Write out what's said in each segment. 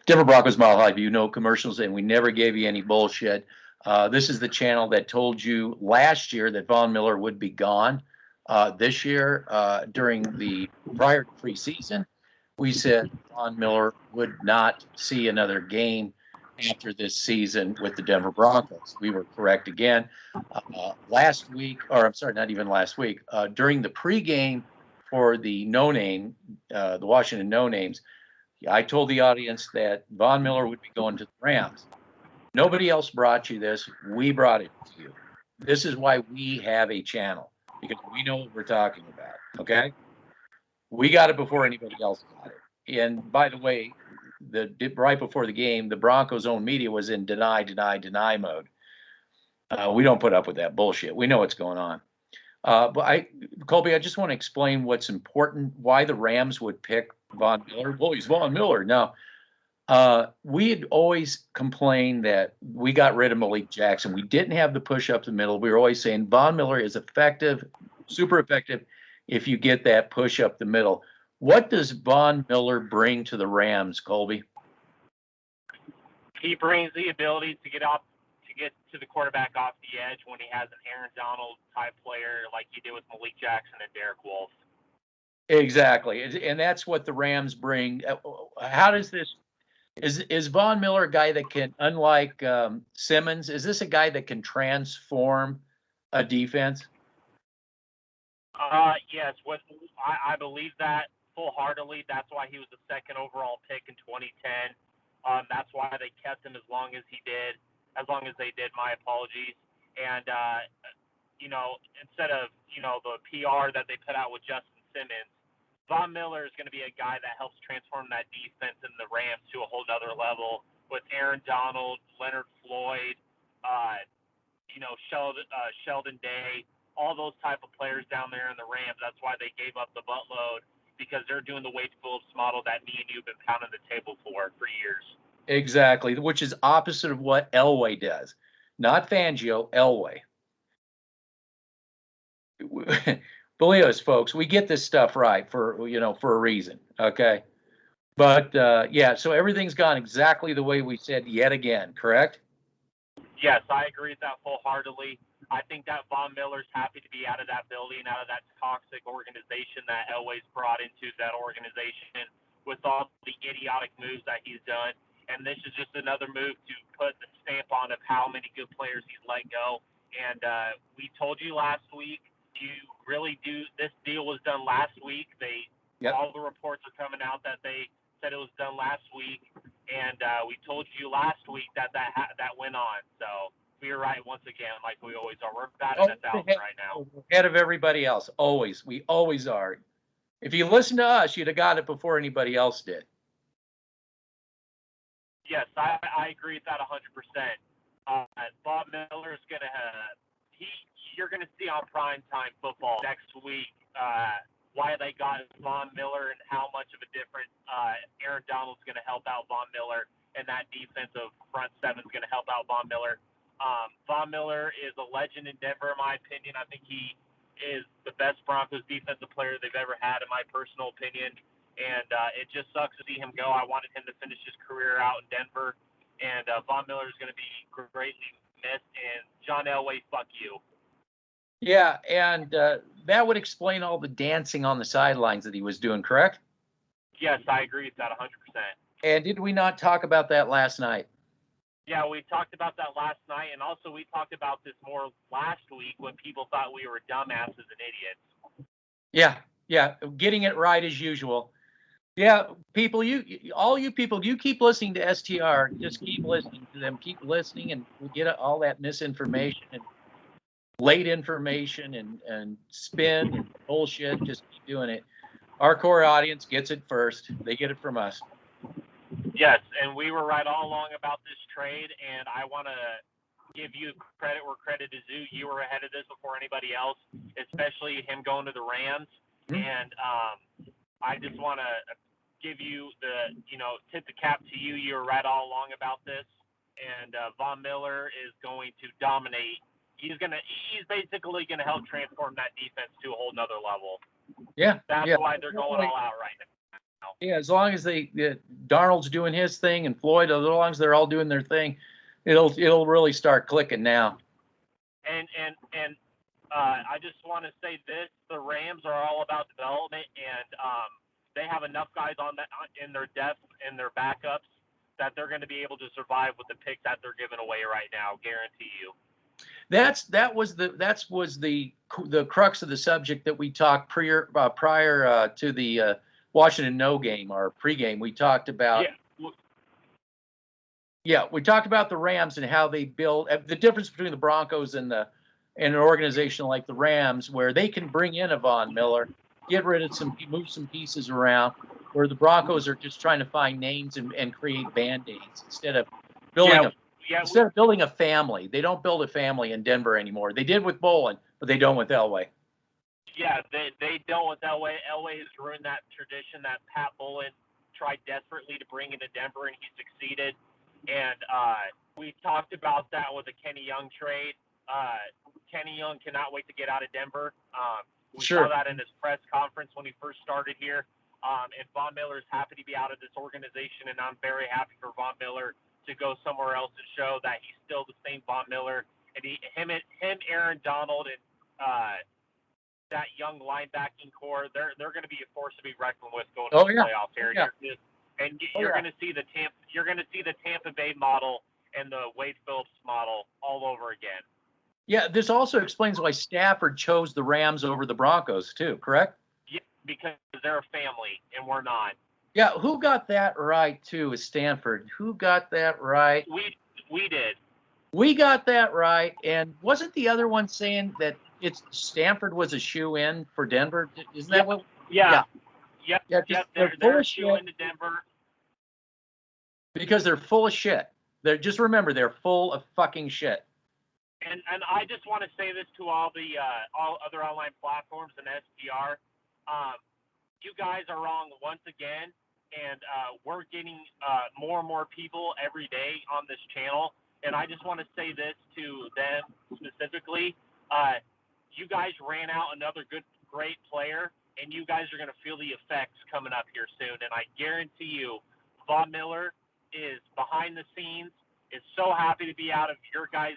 Denver Broncos Mile High View, no commercials, and we never gave you any bullshit. This is the channel that told you last year that Von Miller would be gone. This year, during the prior to preseason, we said Von Miller would not see another game after this season with the Denver Broncos. We were correct again. Last week, or I'm sorry, not even last week, during the pregame for the the Washington No Names, I told the audience that Von Miller would be going to the Rams. Nobody else brought you this. We brought it to you. This is why we have a channel, because we know what we're talking about, okay? We got it before anybody else got it. And by the way, right before the game, the Broncos' own media was in deny mode. We don't put up with that bullshit. We know what's going on. Colby, I just want to explain what's important, why the Rams would pick Von Miller. Well, he's Von Miller. Now, we had always complained that we got rid of Malik Jackson. We didn't have the push up the middle. We were always saying Von Miller is effective, super effective, if you get that push up the middle. What does Von Miller bring to the Rams, Colby? He brings the ability to get to the quarterback off the edge when he has an Aaron Donald type player like he did with Malik Jackson and Derek Wolfe. Exactly, and that's what the Rams bring. How does this? Is Von Miller a guy that can, unlike Simmons, is this a guy that can transform a defense? Yes, I believe that full-heartedly. That's why he was the second overall pick in 2010. That's why they kept him as long as they did. My apologies. And instead of the PR that they put out with Justin Simmons, Von Miller is going to be a guy that helps transform that defense in the Rams to a whole nother level with Aaron Donald, Leonard Floyd, Sheldon Day, all those type of players down there in the Rams. That's why they gave up the buttload, because they're doing the Wade Phillips model that me and you have been pounding the table for years. Exactly, which is opposite of what Elway does. Not Fangio, Elway. Believe us, folks, we get this stuff right for a reason, okay? But so everything's gone exactly the way we said yet again, correct? Yes, I agree with that full-heartedly. I think that Von Miller's happy to be out of that building, out of that toxic organization that Elway's brought into that organization with all the idiotic moves that he's done. And this is just another move to put the stamp on of how many good players he's let go. And we told you last week, this deal was done last week. All the reports are coming out that they said it was done last week, and we told you last week that went on. So we were right once again, like we always are. We're batting 1,000 right now. Ahead of everybody else, always. We always are. If you listen to us, you'd have got it before anybody else did. Yes, I agree with that 100%. Von Miller is going to you're going to see on primetime football next week why they got Von Miller and how much of a difference Aaron Donald's going to help out Von Miller, and that defensive front seven is going to help out Von Miller. Von Miller is a legend in Denver, in my opinion. I think he is the best Broncos defensive player they've ever had, in my personal opinion. And it just sucks to see him go. I wanted him to finish his career out in Denver, and Von Miller is going to be greatly missed. And John Elway, fuck you. Yeah, and that would explain all the dancing on the sidelines that he was doing, correct? Yes, I agree with that 100%. And did we not talk about that last night? Yeah, we talked about that last night, and also we talked about this more last week when people thought we were dumbasses and idiots. Yeah, getting it right as usual. Yeah, people, all you people, you keep listening to STR. Just keep listening to them. Keep listening, and we get all that misinformation and late information and spin and bullshit. Just keep doing it. Our core audience gets it first. They get it from us. Yes, and we were right all along about this trade, and I want to give you credit where credit is due. You were ahead of this before anybody else, especially him going to the Rams. Mm-hmm. And I just want to give you tip the cap to you. You were right all along about this, and Von Miller is going to dominate. He's basically gonna help transform that defense to a whole nother level. Yeah, that's why they're going all out right now. Yeah, as long as Darnold's doing his thing and Floyd, as long as they're all doing their thing, it'll really start clicking now. And I just want to say this: the Rams are all about development, and they have enough guys on that in their depth and their backups that they're going to be able to survive with the picks that they're giving away right now. Guarantee you. That was the crux of the subject that we talked prior to the Washington No game or pregame. We talked about we talked about the Rams and how they build the difference between the Broncos and an organization like the Rams, where they can bring in a Von Miller, get rid of move some pieces around, where the Broncos are just trying to find names and create band-aids instead of building building a family. They don't build a family in Denver anymore. They did with Bolin, but they don't with Elway. Yeah, they don't with Elway. Elway has ruined that tradition that Pat Bolin tried desperately to bring into Denver, and he succeeded. And we talked about that with the Kenny Young trade. Kenny Young cannot wait to get out of Denver. We saw that in his press conference when he first started here. And Von Miller is happy to be out of this organization, and I'm very happy for Von Miller to go somewhere else and show that he's still the same Von Miller. And him, Aaron Donald, and that young linebacking core, they're going to be a force to be reckoned with going to the playoffs here. You're going to see the Tampa Bay model and the Wade Phillips model all over again. Yeah, this also explains why Stafford chose the Rams over the Broncos too, correct? Yeah, because they're a family and we're not. Yeah, who got that right too? Is Stanford? Who got that right? We did. We got that right, and wasn't the other one saying that Stanford was a shoe-in for Denver? Isn't that what? Yeah. They're shoe into Denver because they're full of shit. Just remember, they're full of fucking shit. And I just want to say this to all the all other online platforms and SPR. You guys are wrong once again, and we're getting more and more people every day on this channel. And I just want to say this to them specifically. You guys ran out another great player, and you guys are going to feel the effects coming up here soon. And I guarantee you, Von Miller is behind the scenes, is so happy to be out of your guys'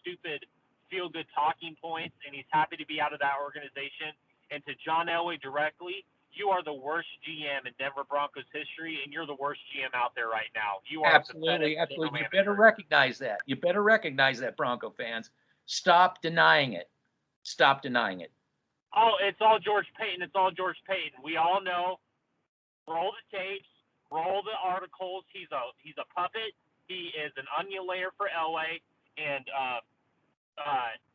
stupid feel-good talking points, and he's happy to be out of that organization. And to John Elway directly, you are the worst GM in Denver Broncos history, and you're the worst GM out there right now. You are absolutely. You better recognize that. You better recognize that, Bronco fans. Stop denying it. Stop denying it. Oh, it's all George Payton. It's all George Payton. We all know. Roll the tapes. Roll the articles. He's a puppet. He is an onion layer for Elway. And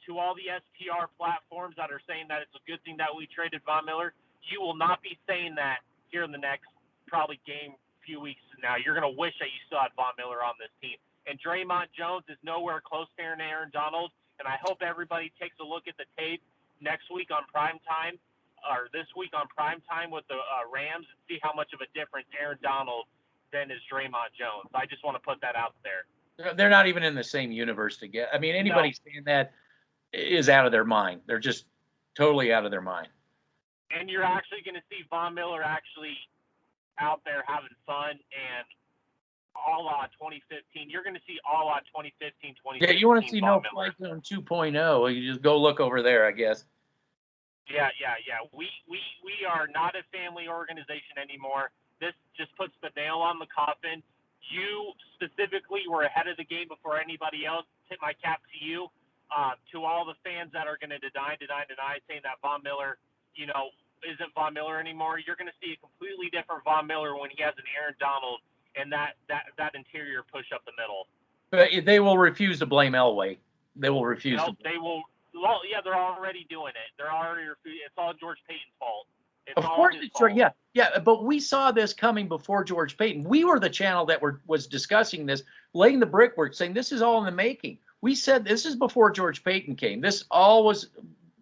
to all the SPR platforms that are saying that it's a good thing that we traded Von Miller, you will not be saying that here in the next probably few weeks from now. You're going to wish that you still had Von Miller on this team. And Draymond Jones is nowhere close to Aaron Donald. And I hope everybody takes a look at the tape next week on primetime, or this week on primetime with the Rams, and see how much of a difference Aaron Donald then is Draymond Jones. I just want to put that out there. They're not even in the same universe together. I mean, anybody saying that is out of their mind. They're just totally out of their mind. And you're actually going to see Von Miller actually out there having fun and a la 2015. You're going to see a la 2015, 2016. Yeah, you want to see No Fly Zone 2.0? Well, you just go look over there, I guess. Yeah. We are not a family organization anymore. This just puts the nail on the coffin. You specifically were ahead of the game before anybody else. Tip my cap to you. To all the fans that are going to deny, saying that Von Miller, isn't Von Miller anymore. You're going to see a completely different Von Miller when he has an Aaron Donald and that interior push up the middle. But they will refuse to blame Elway. They will refuse. They will. Well, yeah, they're already doing it. They're already refusing. It's all George Payton's fault. Of course it's true. Yeah. But we saw this coming before George Payton. We were the channel that was discussing this, laying the brickwork, saying this is all in the making. We said this is before George Payton came. This all was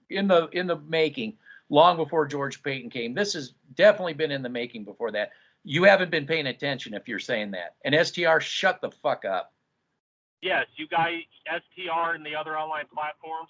in the making long before George Payton came. This has definitely been in the making before that. You haven't been paying attention if you're saying that. And STR, shut the fuck up. Yes, you guys, STR and the other online platforms,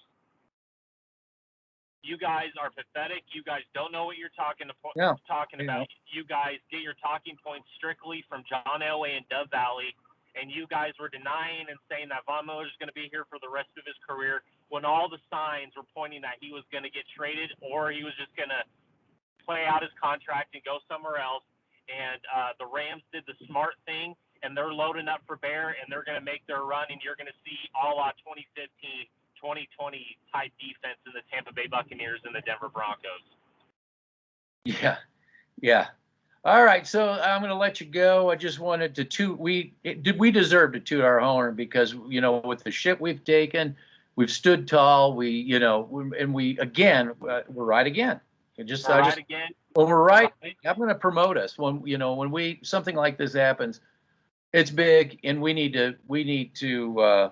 You guys are pathetic. You guys don't know what you're talking Yeah, about. You guys get your talking points strictly from John Elway and Dove Valley, and you guys were denying and saying that Von Miller is going to be here for the rest of his career when all the signs were pointing that he was going to get traded or he was just going to play out his contract and go somewhere else. And the Rams did the smart thing, and they're loading up for Bear, and they're going to make their run, and you're going to see a la 2015, 2020 type defense in the Tampa Bay Buccaneers and the Denver Broncos. Yeah. Yeah. All right. So I'm going to let you go. I just wanted to toot. We deserve to toot our horn because, with the shit we've taken, we've stood tall. We're right again. Again. When we're right, I'm going to promote us. When something like this happens, it's big, and we need to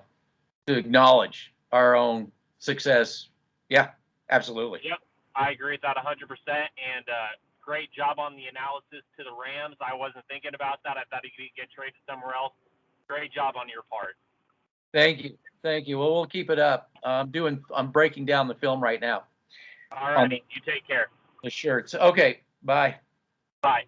acknowledge our own success. Yeah, absolutely. Yep, I agree with that 100%. And great job on the analysis to the Rams. I wasn't thinking about that. I thought he could get traded somewhere else. Great job on your part. Thank you. Well, we'll keep it up. I'm breaking down the film right now. All righty. You take care. The shirts. Okay. Bye. Bye.